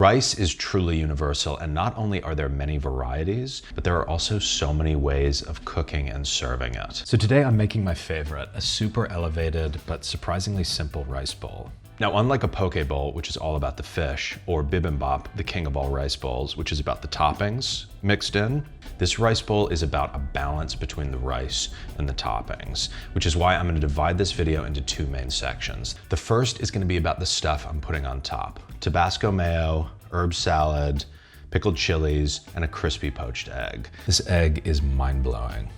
Rice is truly universal, and not only are there many varieties, but there are also so many ways of cooking and serving it. So today I'm making my favorite, a super elevated but surprisingly simple rice bowl. Now, unlike a poke bowl, which is all about the fish, or bibimbap, the king of all rice bowls, which is about the toppings mixed in, this rice bowl is about a balance between the rice and the toppings, which is why I'm gonna divide this video into two main sections. The first is gonna be about the stuff I'm putting on top: Tabasco Mayo, herb salad, pickled chilies, and a crispy poached egg. This egg is mind-blowing.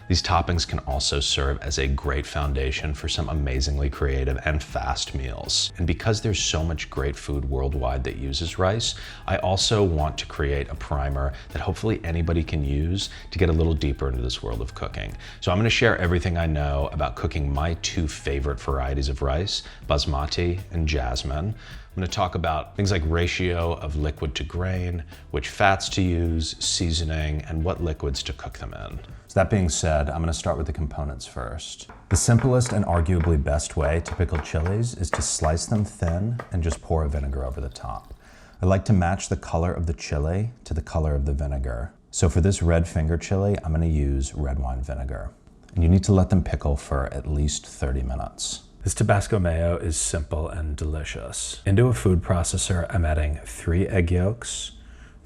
These toppings can also serve as a great foundation for some amazingly creative and fast meals. And because there's so much great food worldwide that uses rice, I also want to create a primer that hopefully anybody can use to get a little deeper into this world of cooking. So I'm gonna share everything I know about cooking my two favorite varieties of rice, Basmati and Jasmine. I'm gonna talk about things like ratio of liquid to grain, which fats to use, seasoning, and what liquids to cook them in. So that being said, I'm gonna start with the components first. The simplest and arguably best way to pickle chilies is to slice them thin and just pour a vinegar over the top. I like to match the color of the chili to the color of the vinegar. So for this red finger chili, I'm gonna use red wine vinegar. And you need to let them pickle for at least 30 minutes. This Tabasco Mayo is simple and delicious. Into a food processor, I'm adding 3 egg yolks,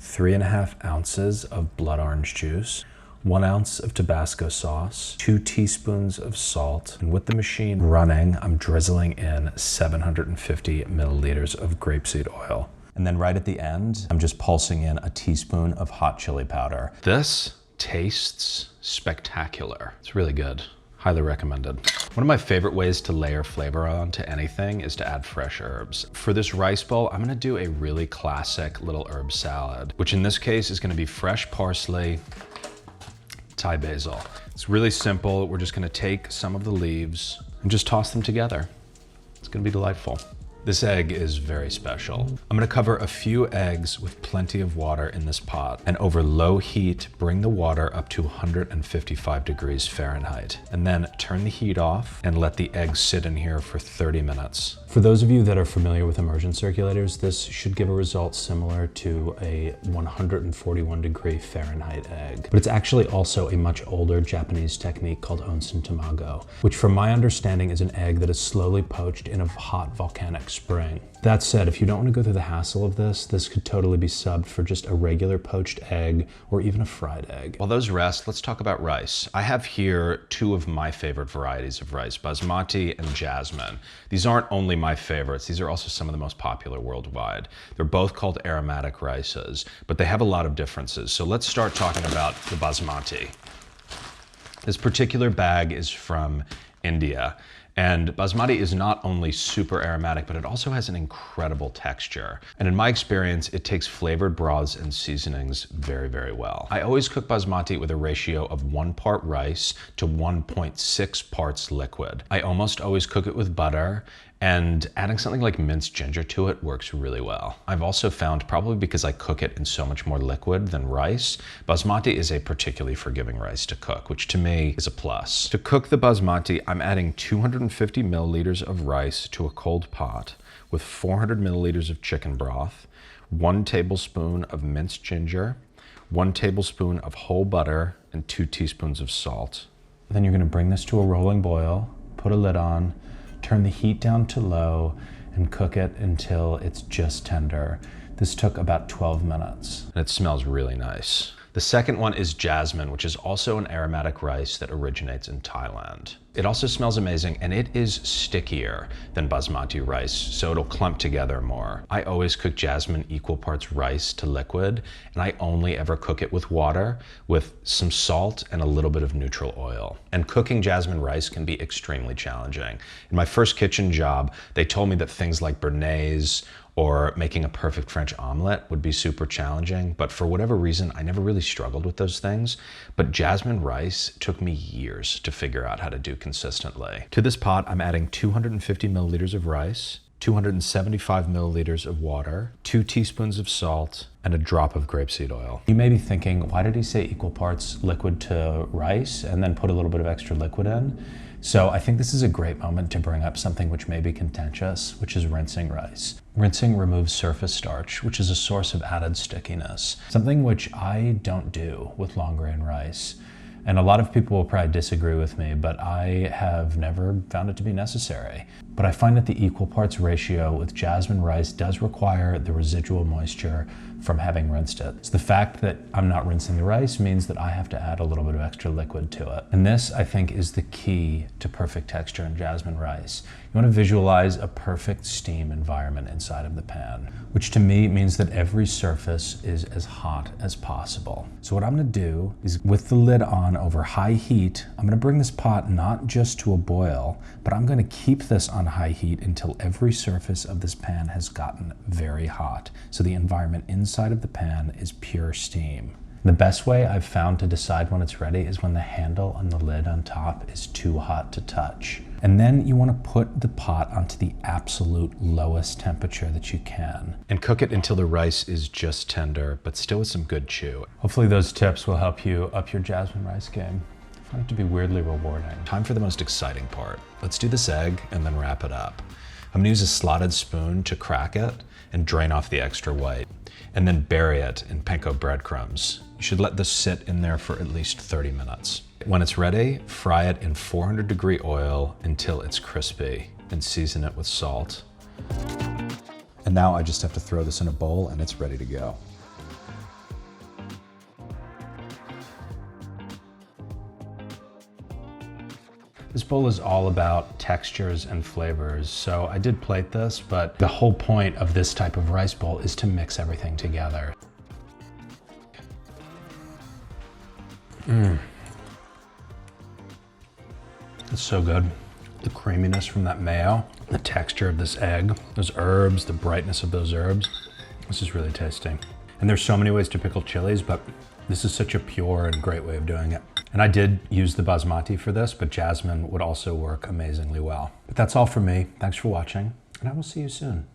3.5 ounces of blood orange juice, 1 ounce of Tabasco sauce, 2 teaspoons of salt, and with the machine running, I'm drizzling in 750 milliliters of grapeseed oil. And then right at the end, I'm just pulsing in a teaspoon of hot chili powder. This tastes spectacular. It's really good. Highly recommended. One of my favorite ways to layer flavor onto anything is to add fresh herbs. For this rice bowl, I'm gonna do a really classic little herb salad, which in this case is gonna be fresh parsley, Thai basil. It's really simple. We're just gonna take some of the leaves and just toss them together. It's gonna be delightful. This egg is very special. I'm gonna cover a few eggs with plenty of water in this pot, and over low heat, bring the water up to 155 degrees Fahrenheit, and then turn the heat off and let the eggs sit in here for 30 minutes. For those of you that are familiar with immersion circulators, this should give a result similar to a 141 degree Fahrenheit egg. But it's actually also a much older Japanese technique called Onsen Tamago, which from my understanding is an egg that is slowly poached in a hot volcanic spring. That said, if you don't want to go through the hassle of this could totally be subbed for just a regular poached egg or even a fried egg. While those rest, let's talk about rice. I have here 2 of my favorite varieties of rice, Basmati and Jasmine. These aren't only my favorites, these are also some of the most popular worldwide. They're both called aromatic rices, but they have a lot of differences. So let's start talking about the Basmati. This particular bag is from India. And Basmati is not only super aromatic, but it also has an incredible texture. And in my experience, it takes flavored broths and seasonings very, very well. I always cook Basmati with a ratio of 1 part rice to 1.6 parts liquid. I almost always cook it with butter, and adding something like minced ginger to it works really well. I've also found, probably because I cook it in so much more liquid than rice, Basmati is a particularly forgiving rice to cook, which to me is a plus. To cook the Basmati, I'm adding 250 milliliters of rice to a cold pot with 400 milliliters of chicken broth, 1 tablespoon of minced ginger, 1 tablespoon of whole butter, and 2 teaspoons of salt. Then you're gonna bring this to a rolling boil, put a lid on, turn the heat down to low, and cook it until it's just tender. This took about 12 minutes. And it smells really nice. The second one is Jasmine, which is also an aromatic rice that originates in Thailand. It also smells amazing, and it is stickier than Basmati rice, so it'll clump together more. I always cook Jasmine equal parts rice to liquid, and I only ever cook it with water, with some salt and a little bit of neutral oil. And cooking Jasmine rice can be extremely challenging. In my first kitchen job, they told me that things like béarnaise or making a perfect French omelet would be super challenging, but for whatever reason, I never really struggled with those things. But Jasmine rice took me years to figure out how to do consistently. To this pot, I'm adding 250 milliliters of rice, 275 milliliters of water, 2 teaspoons of salt, and a drop of grapeseed oil. You may be thinking, why did he say equal parts liquid to rice and then put a little bit of extra liquid in? So I think this is a great moment to bring up something which may be contentious, which is rinsing rice. Rinsing removes surface starch, which is a source of added stickiness, something which I don't do with long grain rice. And a lot of people will probably disagree with me, but I have never found it to be necessary. But I find that the equal parts ratio with jasmine rice does require the residual moisture from having rinsed it. So the fact that I'm not rinsing the rice means that I have to add a little bit of extra liquid to it. And this, I think, is the key to perfect texture in jasmine rice. You want to visualize a perfect steam environment inside of the pan, which to me means that every surface is as hot as possible. So what I'm going to do is, with the lid on over high heat, I'm going to bring this pot not just to a boil, but I'm going to keep this on high heat until every surface of this pan has gotten very hot. So the environment inside of the pan is pure steam. The best way I've found to decide when it's ready is when the handle on the lid on top is too hot to touch. And then you want to put the pot onto the absolute lowest temperature that you can and cook it until the rice is just tender, but still with some good chew. Hopefully those tips will help you up your jasmine rice game. I find it to be weirdly rewarding. Time for the most exciting part. Let's do this egg and then wrap it up. I'm gonna use a slotted spoon to crack it and drain off the extra white, and then bury it in panko breadcrumbs. You should let this sit in there for at least 30 minutes. When it's ready, fry it in 400-degree oil until it's crispy, and season it with salt. And now I just have to throw this in a bowl and it's ready to go. This bowl is all about textures and flavors, so I did plate this, but the whole point of this type of rice bowl is to mix everything together. It's so good. The creaminess from that mayo, the texture of this egg, those herbs, the brightness of those herbs. This is really tasty. And there's so many ways to pickle chilies, but this is such a pure and great way of doing it. And I did use the Basmati for this, but jasmine would also work amazingly well. But that's all for me. Thanks for watching, and I will see you soon.